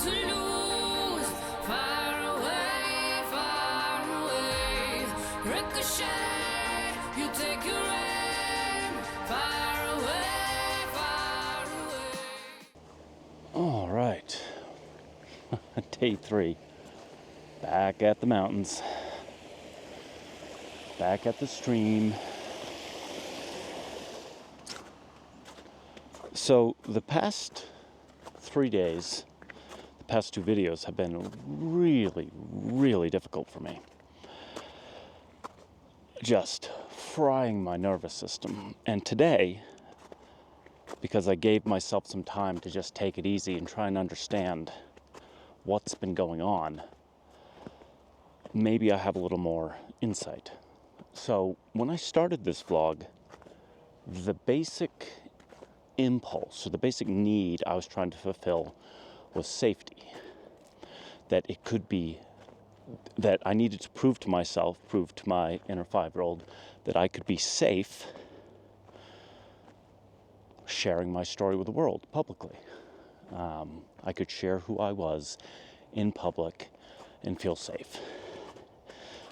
to lose. Far away, ricochet, you take your aim. Far away. All right, day 3, back at the mountains, back at the stream. So the past 3 days, the past 2 videos have been really difficult for me. Just frying my nervous system. And today, because I gave myself some time to just take it easy and try and understand what's been going on, maybe I have a little more insight. So when I started this vlog, the basic impulse or the basic need I was trying to fulfill was safety. That it could be that I needed to prove to myself, prove to my inner 5-year-old that I could be safe sharing my story with the world publicly. I could share who I was in public and feel safe.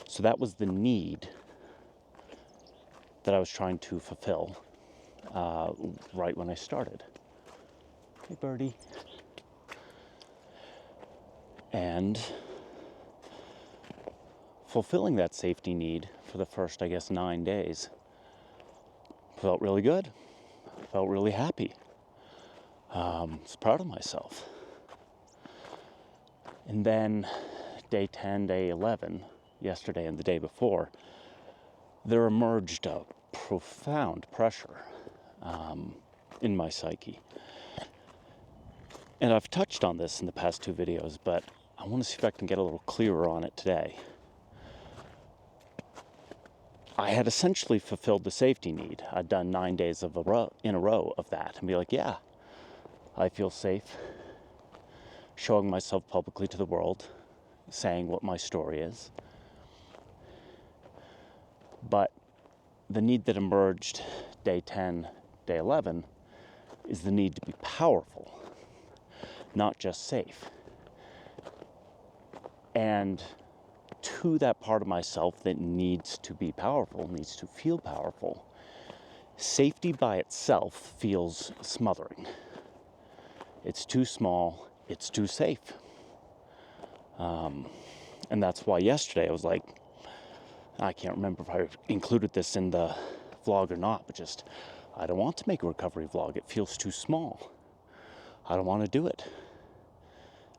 So that was the need that I was trying to fulfill right when I started. Hey, birdie. And fulfilling that safety need for the first, 9 days felt really good. Felt really happy. I was proud of myself. And then day 10, day 11, yesterday and the day before, there emerged a profound pressure in my psyche. And I've touched on this in the past 2 videos, but I want to see if I can get a little clearer on it today. I had essentially fulfilled the safety need. I'd done 9 days in a row of that and be like, yeah, I feel safe showing myself publicly to the world, saying what my story is. But the need that emerged day 10, day 11 is the need to be powerful, not just safe. And to that part of myself that needs to be powerful, needs to feel powerful, safety by itself feels smothering. It's too small, it's too safe. And that's why yesterday I was like, I can't remember if I included this in the vlog or not, but just, I don't want to make a recovery vlog. It feels too small. I don't want to do it.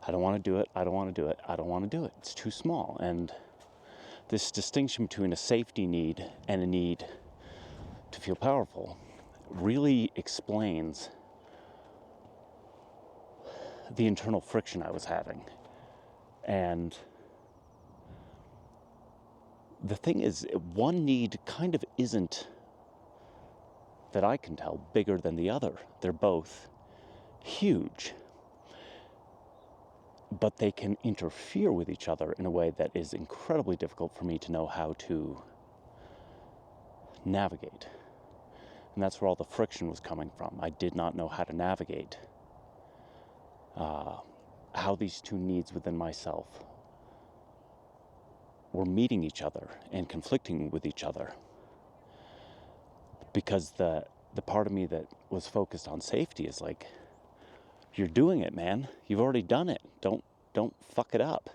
I don't want to do it. I don't want to do it. I don't want to do it. It's too small. And this distinction between a safety need and a need to feel powerful really explains the internal friction I was having. And the thing is, one need kind of isn't, that I can tell, bigger than the other. They're both huge, but they can interfere with each other in a way that is incredibly difficult for me to know how to navigate. And that's where all the friction was coming from. I did not know how to navigate how these two needs within myself were meeting each other and conflicting with each other. Because the part of me that was focused on safety is like, you're doing it, man. You've already done it. Don't fuck it up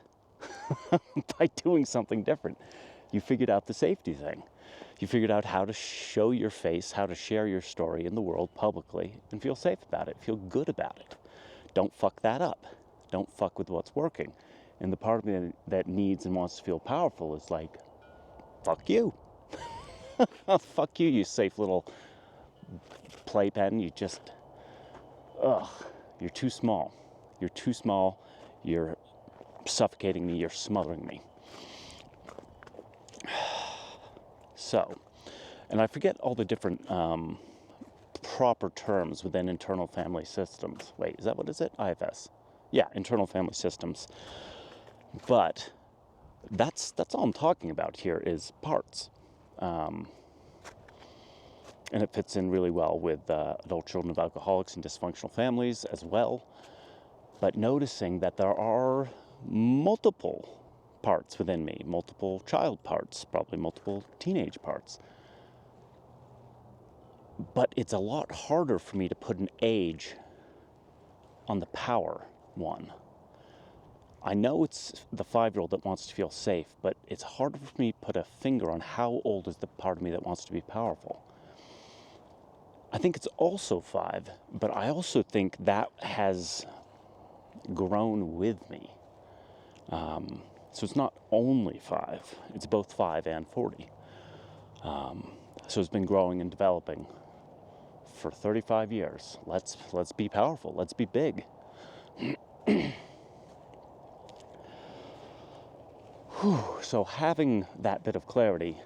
by doing something different. You figured out the safety thing. You figured out how to show your face, how to share your story in the world publicly and feel safe about it, feel good about it. Don't fuck that up. Don't fuck with what's working. And the part of me that needs and wants to feel powerful is like, fuck you. Fuck you, you safe little playpen. You just, you're too small. You're too small. You're suffocating me. You're smothering me. So, and I forget all the different proper terms within internal family systems. Wait, is that what is it? IFS. Yeah, internal family systems. But that's all I'm talking about here is parts. And it fits in really well with adult children of alcoholics and dysfunctional families as well. but noticing that there are multiple parts within me, multiple child parts, probably multiple teenage parts. But it's a lot harder for me to put an age on the power one. I know it's the 5-year-old that wants to feel safe, but it's harder for me to put a finger on how old is the part of me that wants to be powerful. I think it's also 5, but I also think that has grown with me. So it's not only 5, it's both 5 and 40. So it's been growing and developing for 35 years. Let's be powerful, let's be big. So having that bit of clarity,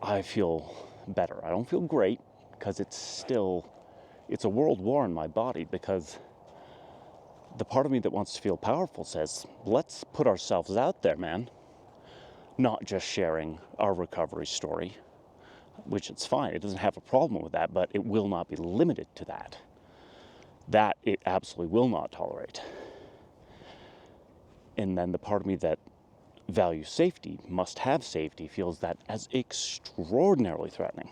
I feel better. I don't feel great, because it's a world war in my body, because the part of me that wants to feel powerful says, let's put ourselves out there, man. Not just sharing our recovery story, which it's fine. It doesn't have a problem with that, but it will not be limited to that. That it absolutely will not tolerate. And then the part of me that values safety, must have safety, feels that as extraordinarily threatening.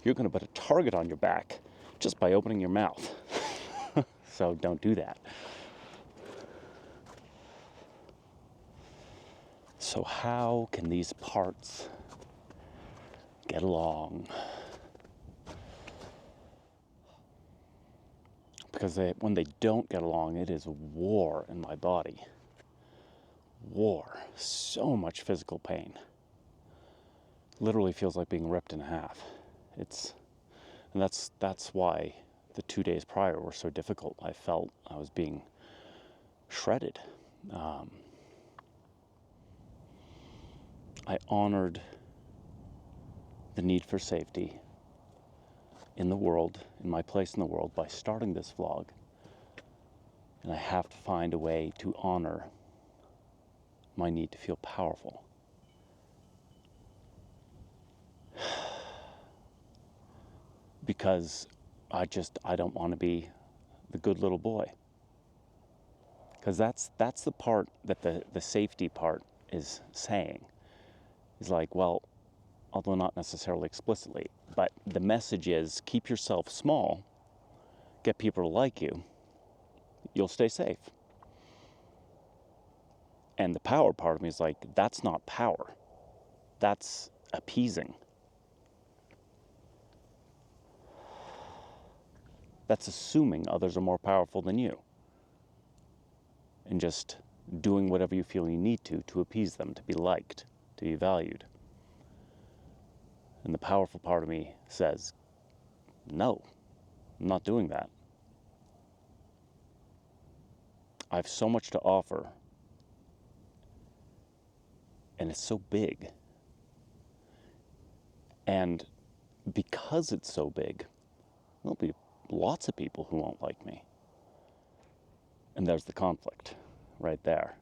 You're going to put a target on your back just by opening your mouth. So don't do that. So how can these parts get along? Because when they don't get along, it is war in my body. War. So much physical pain. Literally feels like being ripped in half. And that's why the 2 days prior were so difficult. I felt I was being shredded. I honored the need for safety in the world, in my place in the world, by starting this vlog. And I have to find a way to honor my need to feel powerful. Because I don't want to be the good little boy. Because that's the part that the safety part is saying. Is like, well, although not necessarily explicitly, but the message is keep yourself small, get people to like you, you'll stay safe. And the power part of me is like, that's not power. That's appeasing. That's assuming others are more powerful than you. And just doing whatever you feel you need to appease them, to be liked, to be valued. And the powerful part of me says, no, I'm not doing that. I have so much to offer. And it's so big. And because it's so big, there'll be lots of people who won't like me. And there's the conflict right there.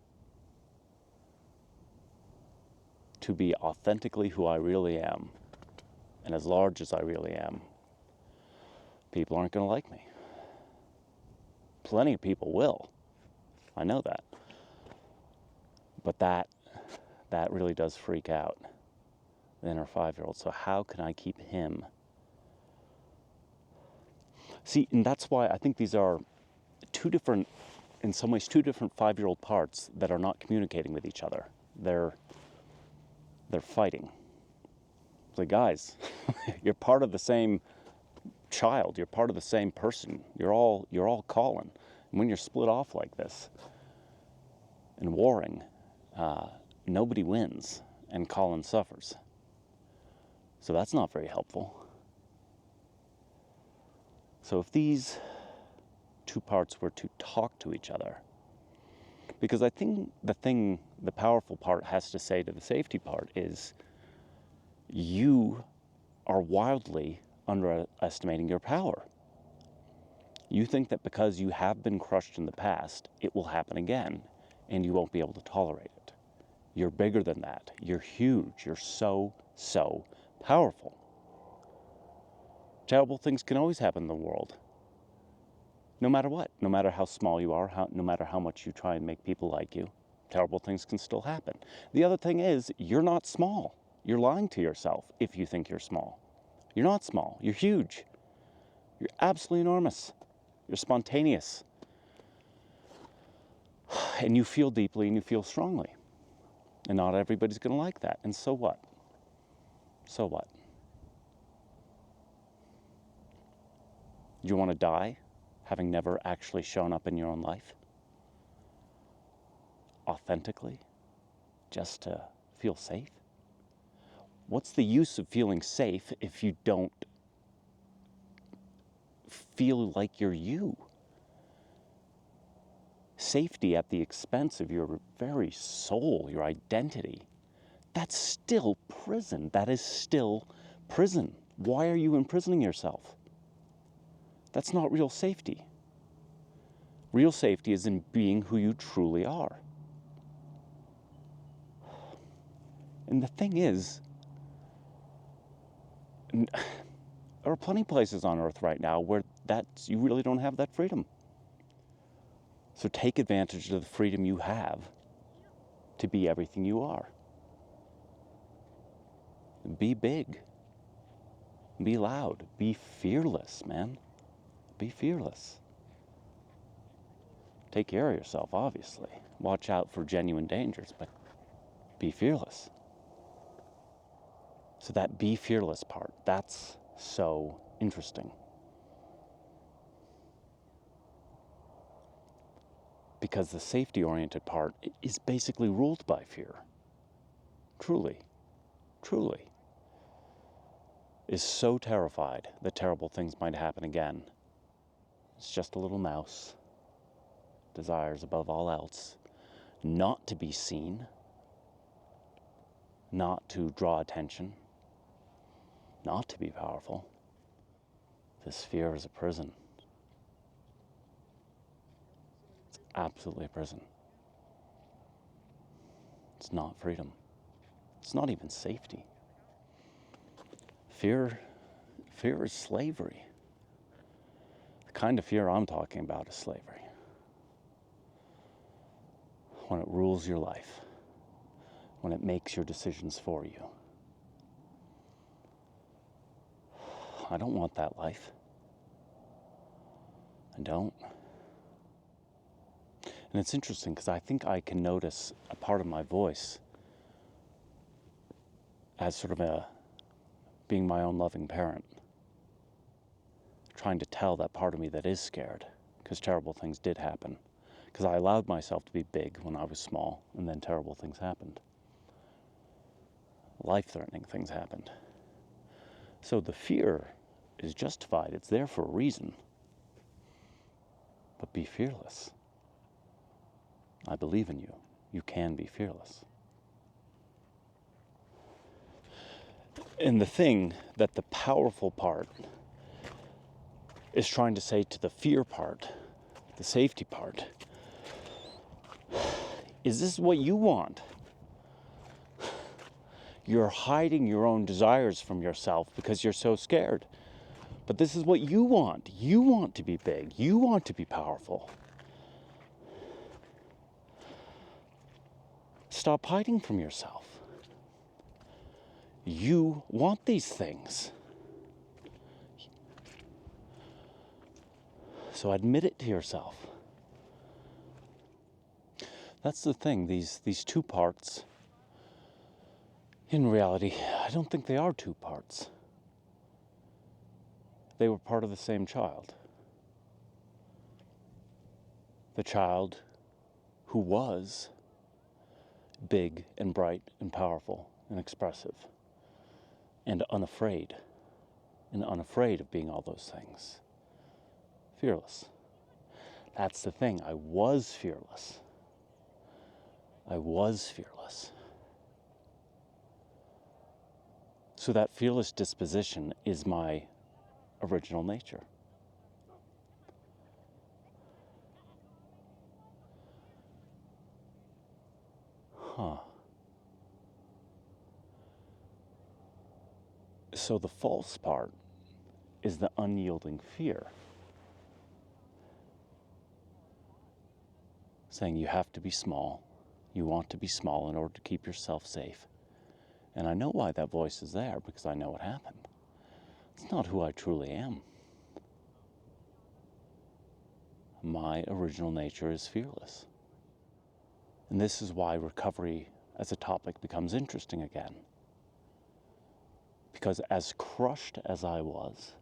To be authentically who I really am, and as large as I really am, people aren't going to like me. Plenty of people will. I know that. But that really does freak out the inner 5-year-old. So how can I keep him? See, and that's why I think these are in some ways, two different 5-year-old parts that are not communicating with each other. They're fighting. It's like, guys, you're part of the same child. You're part of the same person. You're all Colin. And when you're split off like this and warring, nobody wins, and Colin suffers. So that's not very helpful. So if these two parts were to talk to each other, because I think the powerful part has to say to the safety part is, you are wildly underestimating your power. You think that because you have been crushed in the past, it will happen again, and you won't be able to tolerate it. You're bigger than that. You're huge. You're so powerful. Terrible things can always happen in the world. No matter what, no matter how small you are, no matter how much you try and make people like you, terrible things can still happen. The other thing is, you're not small. You're lying to yourself if you think you're small. You're not small. You're huge. You're absolutely enormous. You're spontaneous. And you feel deeply and you feel strongly. And not everybody's going to like that. And so what? So what? Do you want to die having never actually shown up in your own life? Authentically? Just to feel safe? What's the use of feeling safe if you don't feel like you're you? Safety at the expense of your very soul, your identity, that's still prison. That is still prison. Why are you imprisoning yourself? That's not real safety. Real safety is in being who you truly are. And the thing is, there are plenty of places on earth right now where you really don't have that freedom. So take advantage of the freedom you have to be everything you are. Be big. Be loud. Be fearless, man. Be fearless. Take care of yourself, obviously. Watch out for genuine dangers, but be fearless. So that be fearless part, that's so interesting. Because the safety-oriented part is basically ruled by fear. Truly, truly. Is so terrified that terrible things might happen again. It's just a little mouse. Desires above all else not to be seen, not to draw attention, not to be powerful. This fear is a prison. It's absolutely a prison. It's not freedom. It's not even safety. Fear is slavery. The kind of fear I'm talking about is slavery. When it rules your life, when it makes your decisions for you. I don't want that life. I don't. And it's interesting because I think I can notice a part of my voice as sort of being my own loving parent, trying to tell that part of me that is scared because terrible things did happen. Because I allowed myself to be big when I was small, and then terrible things happened. Life-threatening things happened. So the fear is justified. It's there for a reason. But be fearless. I believe in you. You can be fearless. And the thing that the powerful part is trying to say to the fear part, the safety part, is this what you want? You're hiding your own desires from yourself because you're so scared. But this is what you want. You want to be big. You want to be powerful. Stop hiding from yourself. You want these things. So admit it to yourself. That's the thing, these two parts, in reality, I don't think they are two parts. They were part of the same child. The child who was big and bright and powerful and expressive and unafraid of being all those things. Fearless. That's the thing, I was fearless. I was fearless. So that fearless disposition is my original nature. So the false part is the unyielding fear. saying you have to be small. You want to be small in order to keep yourself safe. And I know why that voice is there, because I know what happened. It's not who I truly am. My original nature is fearless. And this is why recovery as a topic becomes interesting again. Because as crushed as I was,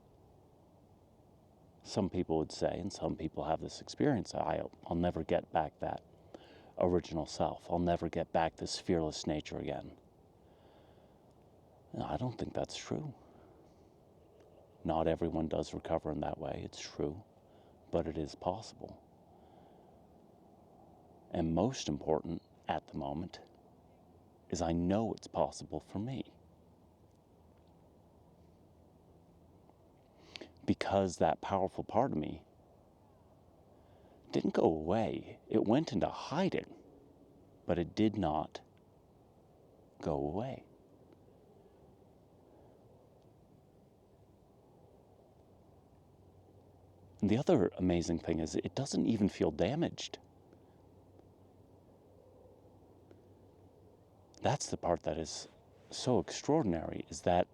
some people would say, and some people have this experience, I'll never get back that original self. I'll never get back this fearless nature again. No, I don't think that's true. Not everyone does recover in that way, it's true, but it is possible. And most important at the moment is I know it's possible for me. Because that powerful part of me didn't go away. It went into hiding, but it did not go away. And the other amazing thing is it doesn't even feel damaged. That's the part that is so extraordinary, is that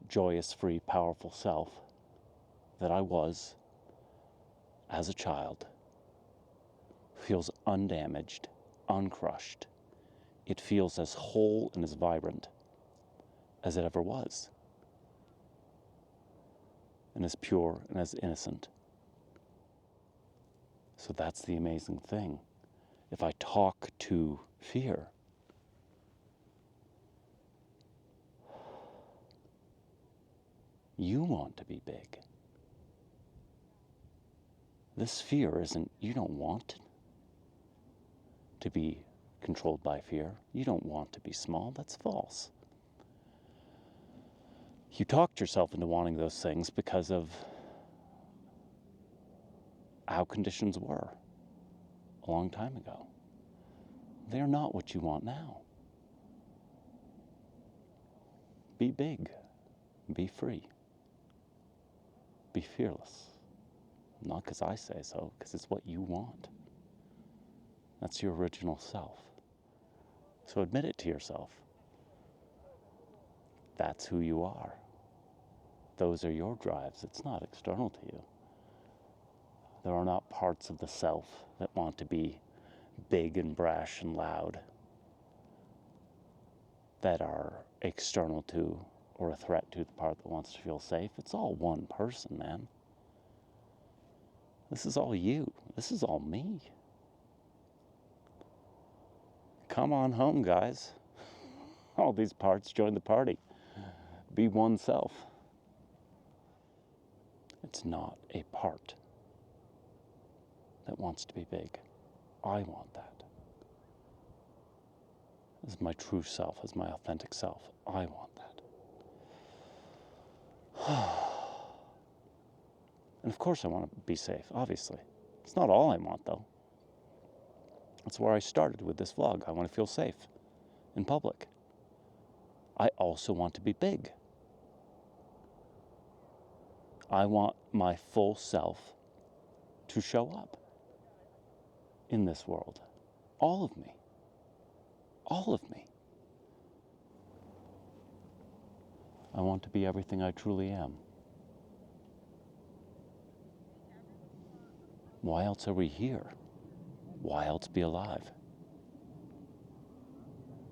joyous, free, powerful self that I was as a child feels undamaged, uncrushed. It feels as whole and as vibrant as it ever was, and as pure and as innocent. So that's the amazing thing. If I talk to fear, you want to be big. This fear isn't, you don't want to be controlled by fear. You don't want to be small. That's false. You talked yourself into wanting those things because of how conditions were a long time ago. They're not what you want now. Be big. Be free. Be fearless. Not because I say so, because it's what you want. That's your original self. So admit it to yourself. That's who you are. Those are your drives. It's not external to you. There are not parts of the self that want to be big and brash and loud that are external to or a threat to the part that wants to feel safe. It's all one person, man. This is all you. This is all me. Come on home, guys. All these parts, join the party. Be oneself. It's not a part that wants to be big. I want that. As my true self, as my authentic self, I want that. And of course I want to be safe, obviously. It's not all I want, though. That's where I started with this vlog. I want to feel safe in public. I also want to be big. I want my full self to show up in this world. All of me. All of me. I want to be everything I truly am. Why else are we here? Why else be alive?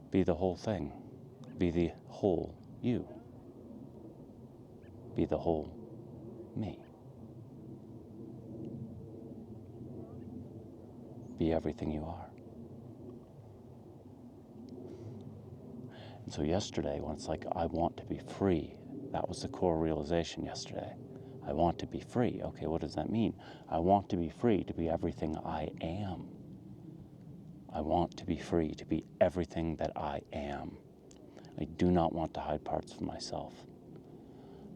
Be the whole thing. Be the whole you. Be the whole me. Be everything you are. And so yesterday, when it's like, I want to be free, that was the core realization yesterday. I want to be free. Okay, what does that mean? I want to be free to be everything I am. I want to be free to be everything that I am. I do not want to hide parts of myself.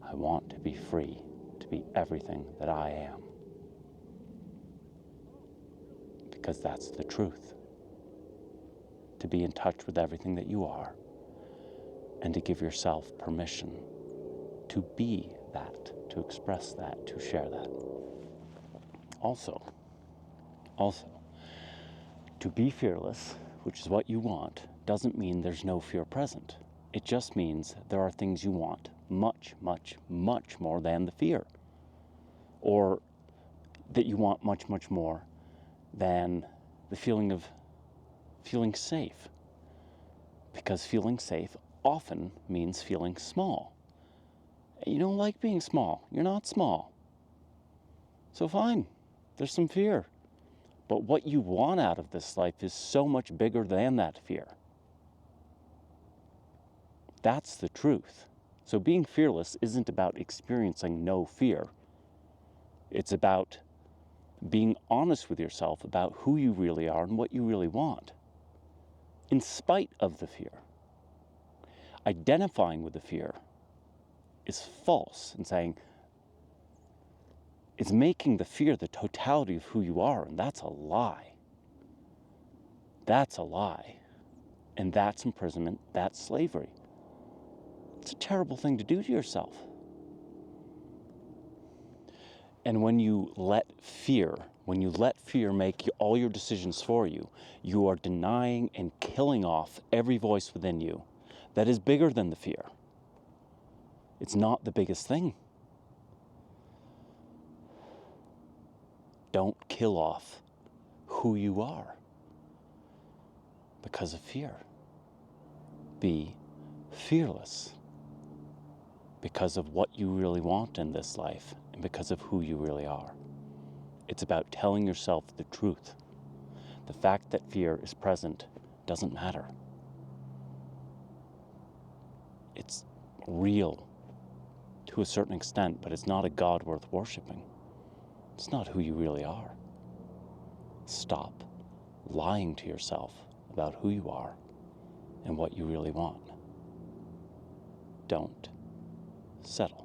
I want to be free to be everything that I am. Because that's the truth. To be in touch with everything that you are. And to give yourself permission to be that, to express that, to share that. Also, Also, to be fearless, which is what you want, doesn't mean there's no fear present. It just means there are things you want much, much, much more than the fear. Or that you want much, much more than the feeling of feeling safe. Because feeling safe often means feeling small. You don't like being small. You're not small. So fine, there's some fear. But what you want out of this life is so much bigger than that fear. That's the truth. So being fearless isn't about experiencing no fear. It's about being honest with yourself about who you really are and what you really want, in spite of the fear. Identifying with the fear is false and saying, it's making the fear the totality of who you are, and that's a lie. That's a lie. And that's imprisonment, that's slavery. It's a terrible thing to do to yourself. And when you let fear make all your decisions for you, you are denying and killing off every voice within you that is bigger than the fear. It's not the biggest thing. Don't kill off who you are because of fear. Be fearless because of what you really want in this life and because of who you really are. It's about telling yourself the truth. The fact that fear is present doesn't matter. It's real to a certain extent, but it's not a God worth worshiping. It's not who you really are. Stop lying to yourself about who you are and what you really want. Don't settle.